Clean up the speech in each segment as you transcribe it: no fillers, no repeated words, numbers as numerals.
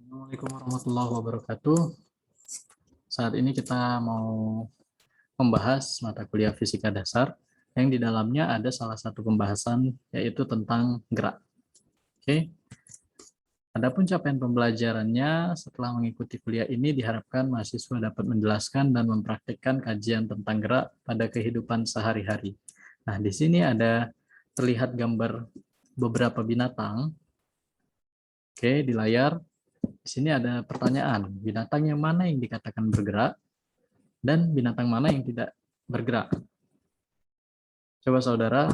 Assalamualaikum warahmatullahi wabarakatuh. Saat ini kita mau membahas mata kuliah fisika dasar yang di dalamnya ada salah satu pembahasan yaitu tentang gerak. Oke. Adapun capaian pembelajarannya setelah mengikuti kuliah ini diharapkan mahasiswa dapat menjelaskan dan mempraktikkan kajian tentang gerak pada kehidupan sehari-hari. Nah, di sini ada terlihat gambar beberapa binatang. Oke, di layar. Di sini ada pertanyaan, binatang yang mana yang dikatakan bergerak dan binatang mana yang tidak bergerak. Coba saudara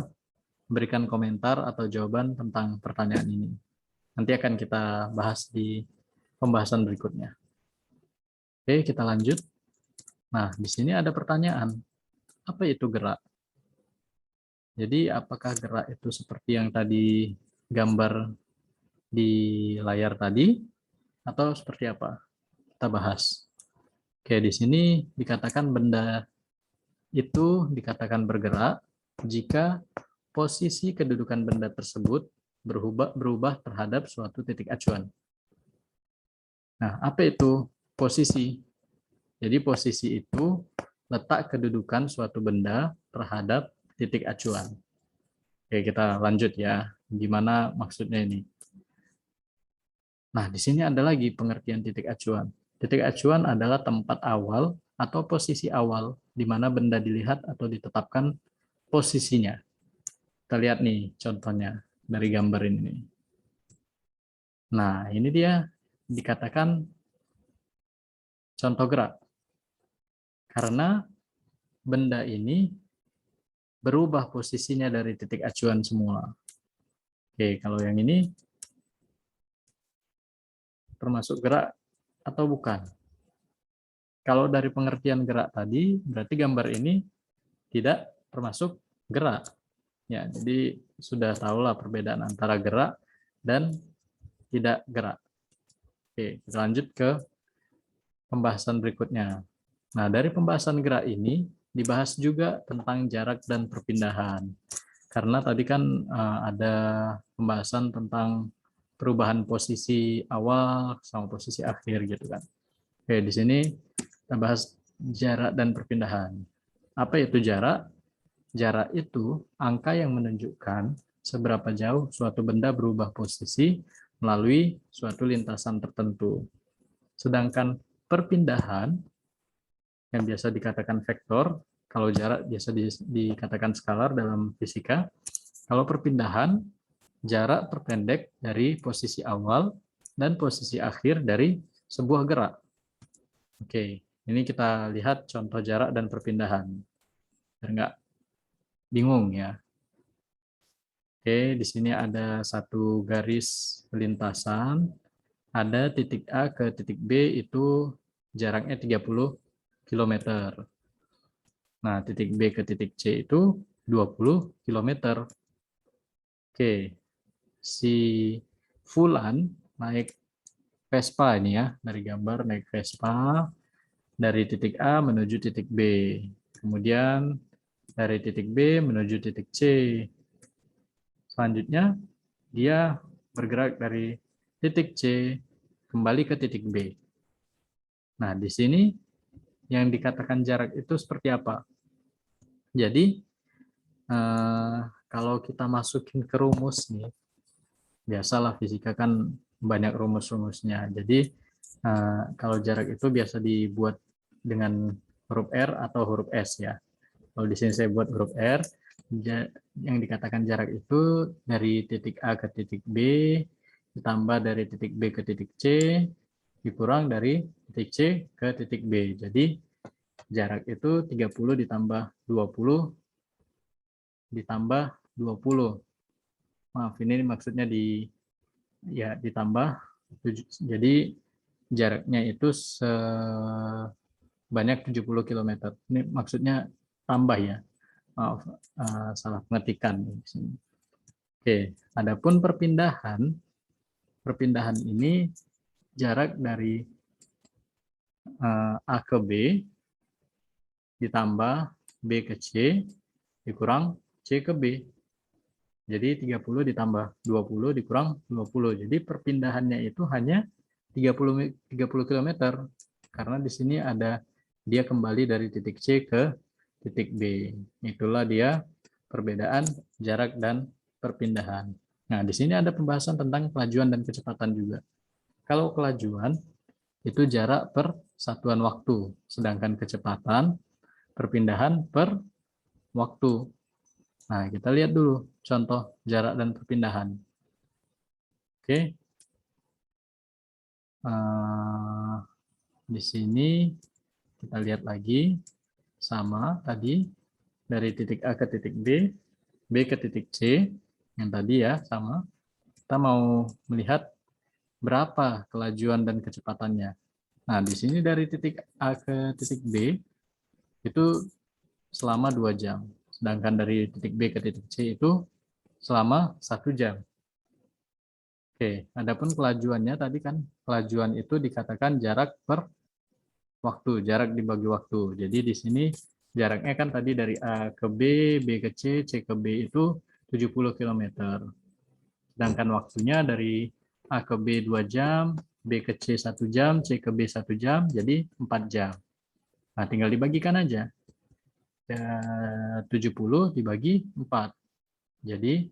berikan komentar atau jawaban tentang pertanyaan ini. Nanti akan kita bahas di pembahasan berikutnya. Oke, kita lanjut. Nah, di sini ada pertanyaan, apa itu gerak? Jadi, apakah gerak itu seperti yang tadi gambar di layar tadi, atau seperti apa? Kita bahas. Oke, di sini dikatakan benda itu dikatakan bergerak jika posisi kedudukan benda tersebut berubah terhadap suatu titik acuan. Nah, apa itu posisi? Jadi posisi itu letak kedudukan suatu benda terhadap titik acuan. Oke, kita lanjut ya. Gimana maksudnya ini? Nah, di sini ada lagi pengertian titik acuan. Titik acuan adalah tempat awal atau posisi awal di mana benda dilihat atau ditetapkan posisinya. Kita lihat nih contohnya dari gambar ini. Nah, ini dia dikatakan contoh gerak. Karena benda ini berubah posisinya dari titik acuan semula. Oke, kalau yang ini termasuk gerak atau bukan? Kalau dari pengertian gerak tadi, berarti gambar ini tidak termasuk gerak. Ya, jadi sudah tahulah perbedaan antara gerak dan tidak gerak. Oke, kita lanjut ke pembahasan berikutnya. Nah, dari pembahasan gerak ini dibahas juga tentang jarak dan perpindahan. Karena tadi kan ada pembahasan tentang perubahan posisi awal sama posisi akhir gitu kan. Oke, di sini kita bahas jarak dan perpindahan. Apa itu jarak? Jarak itu angka yang menunjukkan seberapa jauh suatu benda berubah posisi melalui suatu lintasan tertentu. Sedangkan perpindahan yang biasa dikatakan vektor, kalau jarak biasa dikatakan skalar dalam fisika. Kalau perpindahan, jarak terpendek dari posisi awal dan posisi akhir dari sebuah gerak. Oke, ini kita lihat contoh jarak dan perpindahan. Biar nggak bingung ya. Oke, di sini ada satu garis lintasan. Ada titik A ke titik B itu jaraknya 30 km. Nah, titik B ke titik C itu 20 km. Oke, si Fulan naik Vespa ini ya, dari gambar naik Vespa dari titik A menuju titik B. Kemudian dari titik B menuju titik C. Selanjutnya dia bergerak dari titik C kembali ke titik B. Nah, di sini yang dikatakan jarak itu seperti apa? Jadi, kalau kita masukin ke rumus nih, biasalah fisika kan banyak rumus-rumusnya. Jadi, kalau jarak itu biasa dibuat dengan huruf R atau huruf S ya. Kalau di sini saya buat huruf R, yang dikatakan jarak itu dari titik A ke titik B, ditambah dari titik B ke titik C, dikurang dari titik C ke titik B. Jadi jarak itu 30 ditambah 20 ditambah 20. Maaf, ini maksudnya ditambah. Jadi jaraknya itu sebanyak 70 km. Ini maksudnya tambah ya. Maaf, salah pengetikan di sini. Oke, adapun perpindahan ini jarak dari A ke B ditambah B ke C dikurang C ke B. Jadi 30 ditambah 20 dikurang 20. Jadi perpindahannya itu hanya 30 km, karena di sini ada dia kembali dari titik C ke titik B. Itulah dia perbedaan jarak dan perpindahan. Nah, di sini ada pembahasan tentang kelajuan dan kecepatan juga. Kalau kelajuan itu jarak per satuan waktu, sedangkan kecepatan perpindahan per waktu. Nah, kita lihat dulu contoh jarak dan perpindahan. Oke. Di sini kita lihat lagi sama tadi dari titik A ke titik B, B ke titik C, yang tadi ya sama. Kita mau melihat berapa kelajuan dan kecepatannya. Nah, di sini dari titik A ke titik B itu selama 2 jam. Sedangkan dari titik B ke titik C itu selama 1 jam. Oke, adapun kelajuannya tadi kan kelajuan itu dikatakan jarak per waktu, jarak dibagi waktu. Jadi di sini jaraknya kan tadi dari A ke B, B ke C, C ke B itu 70 km. Sedangkan waktunya dari A ke B 2 jam, B ke C 1 jam, C ke B 1 jam, jadi 4 jam. Nah, tinggal dibagikan aja. 70 dibagi 4. Jadi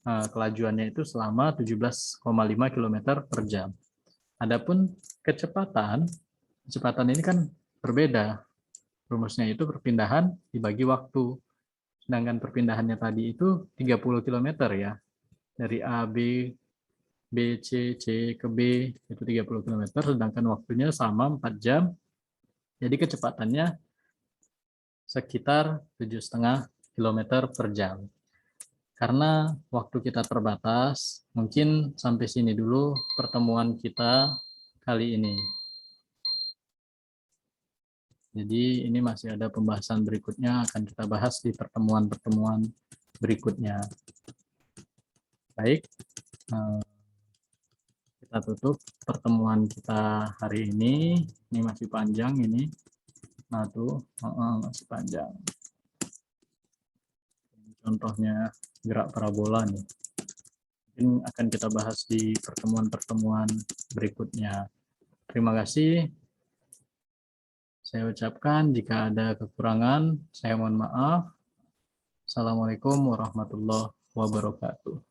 kelajuannya itu selama 17,5 km per jam. Adapun kecepatan ini kan berbeda. Rumusnya itu perpindahan dibagi waktu. Sedangkan perpindahannya tadi itu 30 km ya. Dari A, B, B, C, C ke B itu 30 km, sedangkan waktunya sama 4 jam. Jadi kecepatannya sekitar 7,5 km per jam. Karena waktu kita terbatas, mungkin sampai sini dulu pertemuan kita kali ini. Jadi ini masih ada pembahasan berikutnya, akan kita bahas di pertemuan-pertemuan berikutnya. Baik, kita tutup pertemuan kita hari ini. Ini masih panjang ini. Nah tuh, masih panjang. Contohnya gerak parabola nih. Mungkin akan kita bahas di pertemuan-pertemuan berikutnya. Terima kasih. Saya ucapkan jika ada kekurangan, saya mohon maaf. Assalamualaikum warahmatullahi wabarakatuh.